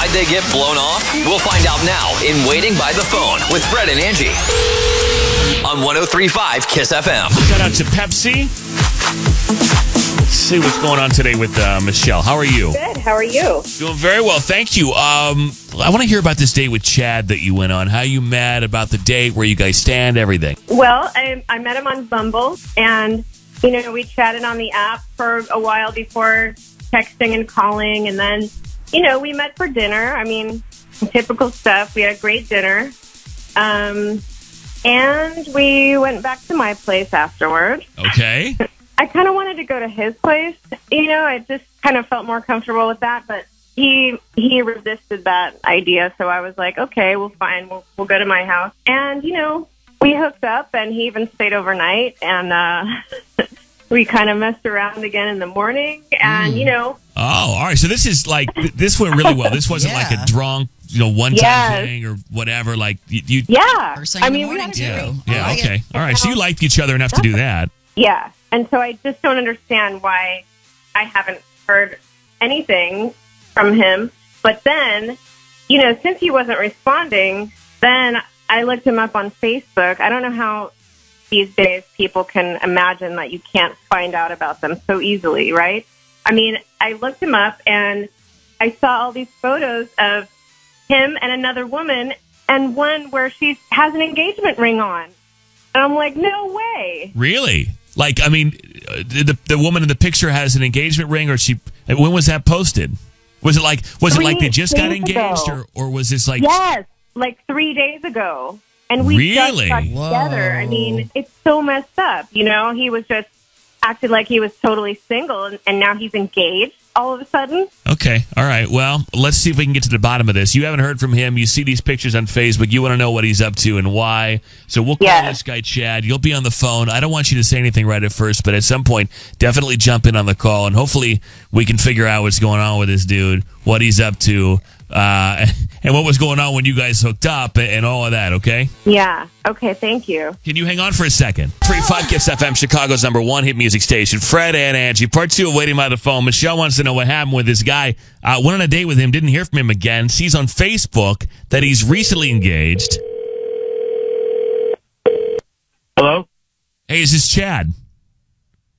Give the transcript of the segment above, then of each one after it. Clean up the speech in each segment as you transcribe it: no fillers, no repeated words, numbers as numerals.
Why'd they get blown off? We'll find out now in Waiting by the Phone with Fred and Angie on 103.5 KISS FM. Shout out to Pepsi. Let's see what's going on today with Michelle. How are you? Good. How are you? Doing very well, thank you. I want to hear about this date with Chad that you went on. How you mad about the date, where you guys stand, everything. Well, I met him on Bumble, and, we chatted on the app for a while before texting and calling, and then, we met for dinner. I mean, typical stuff. We had a great dinner, and we went back to my place afterward. Okay. I kind of wanted to go to his place. I just kind of felt more comfortable with that, but he resisted that idea. So I was like, okay, well, fine. We'll go to my house. And, we hooked up, and he even stayed overnight, and we kind of messed around again in the morning, and, Oh, all right. So this is like, this went really well. This wasn't like a drunk, one-time thing or whatever. Like, you. Yeah. First thing in the morning, we had too. Yeah, okay. All right. So you liked each other enough to do that. Yeah. And so I just don't understand why I haven't heard anything from him. But then, since he wasn't responding, then I looked him up on Facebook. I don't know how these days people can imagine that you can't find out about them so easily, right? I mean, I looked him up, and I saw all these photos of him and another woman, and one where she has an engagement ring on. And I'm like, no way. Really? Like, I mean, the woman in the picture has an engagement ring, or when was that posted? Was it like they just got engaged, or was this like? Yes, like 3 days ago. And we just got together. I mean, it's so messed up. He was just acted like he was totally single, and now he's engaged all of a sudden. Okay. All right. Well, let's see if we can get to the bottom of this. You haven't heard from him. You see these pictures on Facebook. You want to know what he's up to and why. So we'll call this guy Chad. You'll be on the phone. I don't want you to say anything right at first, but at some point, definitely jump in on the call, and hopefully we can figure out what's going on with this dude, what he's up to, and what was going on when you guys hooked up and all of that, okay? Yeah. Okay, thank you. Can you hang on for a second? 3-5 KISS FM, Chicago's #1 hit music station. Fred and Angie, part 2 of Waiting by the Phone. Michelle wants to know what happened with this guy. Went on a date with him, didn't hear from him again. Sees on Facebook that he's recently engaged. Hello? Hey, is this Chad?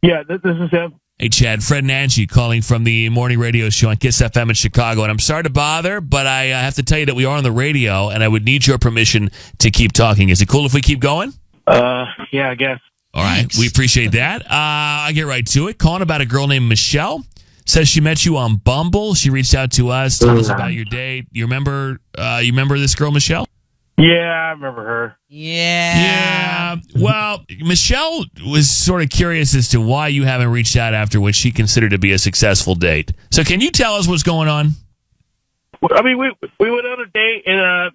Yeah, this is him. Hey, Chad, Fred and Angie calling from the morning radio show on KISS FM in Chicago. And I'm sorry to bother, but I have to tell you that we are on the radio, and I would need your permission to keep talking. Is it cool if we keep going? Yeah, I guess. All right. Thanks. We appreciate that. I get right to it. Calling about a girl named Michelle. Says she met you on Bumble. She reached out to us, told us about your date. You remember this girl, Michelle? Yeah, I remember her. Yeah. Well, Michelle was sort of curious as to why you haven't reached out after what she considered to be a successful date. So can you tell us what's going on? I mean, we went on a date, and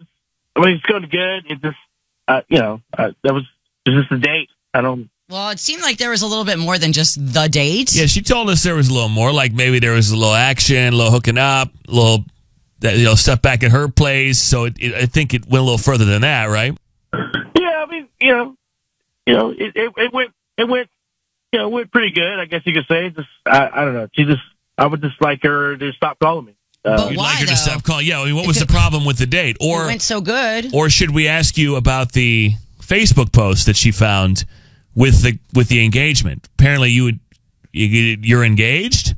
it's going good. It just, that was just a date. Well, it seemed like there was a little bit more than just the date. Yeah, she told us there was a little more. Like maybe there was a little action, a little hooking up, a little stuff back at her place. So I think it went a little further than that, right? Yeah, I mean, it went pretty good. I guess you could say. Just I don't know. I would just like her to stop calling me. But You'd why, like her though? to stop calling? Yeah. I mean, what was the problem with the date? Or it went so good. Or should we ask you about the Facebook post that she found with the engagement? Apparently, you're engaged.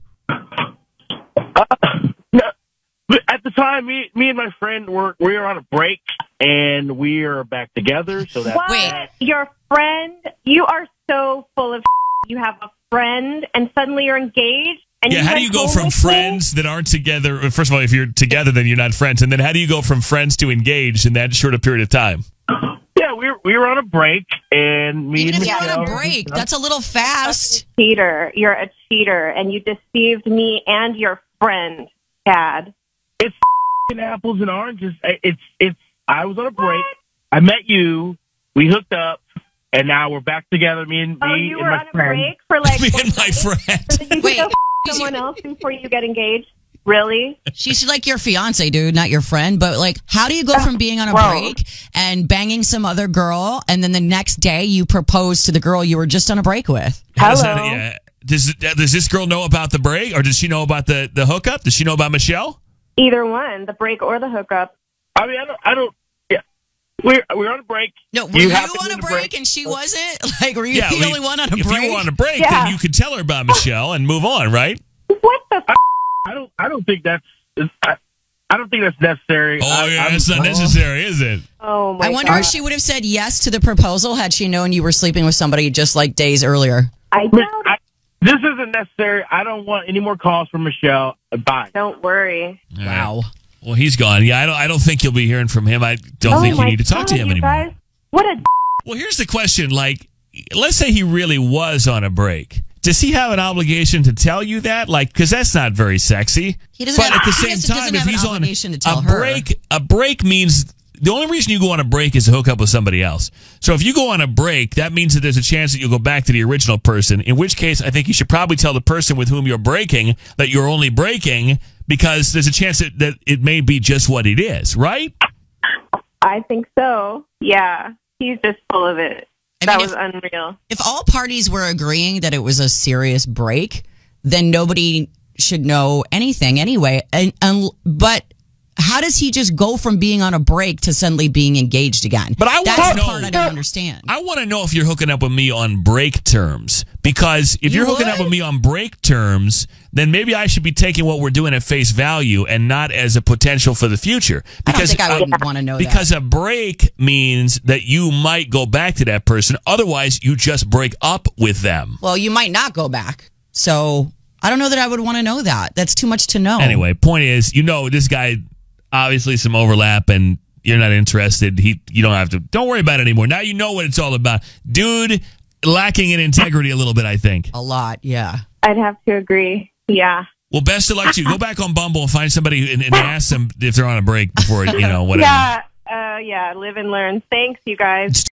At the time, me and my friend we were on a break, and we are back together. So that Wait, your friend? You are so full of. You have a friend, and suddenly you're engaged. And yeah, how do you go from friends that aren't together? First of all, if you're together, then you're not friends. And then how do you go from friends to engaged in that short a period of time? Yeah, we were on a break, and me Even and if you're Michelle, on a break, that's a little fast. Cheater! You're a cheater, and you deceived me and your friend, Chad. It's apples and oranges. It's. I was on a break. What? I met you. We hooked up, and now we're back together. Me and you were my on a friend. break for like me and my friend. So that you Wait, could go someone else before you get engaged. Really? She's like your fiance, dude, not your friend. But like, how do you go from being on a break and banging some other girl, and then the next day you propose to the girl you were just on a break with? Hello. Does this girl know about the break, or does she know about the hookup? Does she know about Michelle? Either one, the break or the hookup. I mean, I don't. Yeah, we're on a break. No, were you on a break and she wasn't? Like, were you the only one on a break? If you were on a break, then you could tell her about Michelle and move on, right? What the? I don't think that's. I don't think that's necessary. Oh, it's not necessary, is it? Oh, my I wonder if she would have said yes to the proposal had she known you were sleeping with somebody just like days earlier. I doubt this isn't necessary. I don't want any more calls from Michelle. Bye. Don't worry. Wow. Well, he's gone. Yeah, I don't think you'll be hearing from him. I don't think you need to talk to him anymore. Guys, what a. Well, here's the question. Like, let's say he really was on a break. Does he have an obligation to tell you that? Like, because that's not very sexy. He doesn't. But at the same time, if he's on a break means the only reason you go on a break is to hook up with somebody else. So if you go on a break, that means that there's a chance that you'll go back to the original person. In which case, I think you should probably tell the person with whom you're breaking that you're only breaking because there's a chance that it may be just what it is, right? I think so. Yeah, he's just full of it. That was unreal. If all parties were agreeing that it was a serious break, then nobody should know anything anyway. But how does he just go from being on a break to suddenly being engaged again? But that's the part I don't understand. I want to know if you're hooking up with me on break terms. Because if you're hooking up with me on break terms, then maybe I should be taking what we're doing at face value and not as a potential for the future. Because I don't think I would want to know because a break means that you might go back to that person. Otherwise, you just break up with them. Well, you might not go back. So I don't know that I would want to know that. That's too much to know. Anyway, point is, this guy, obviously some overlap, and you're not interested. You don't worry about it anymore. Now you know what it's all about. Dude, lacking in integrity a little bit, I think. A lot, yeah. I'd have to agree. Yeah. Well, best of luck to you. Go back on Bumble and find somebody and ask them if they're on a break before, whatever. Yeah, live and learn. Thanks, you guys.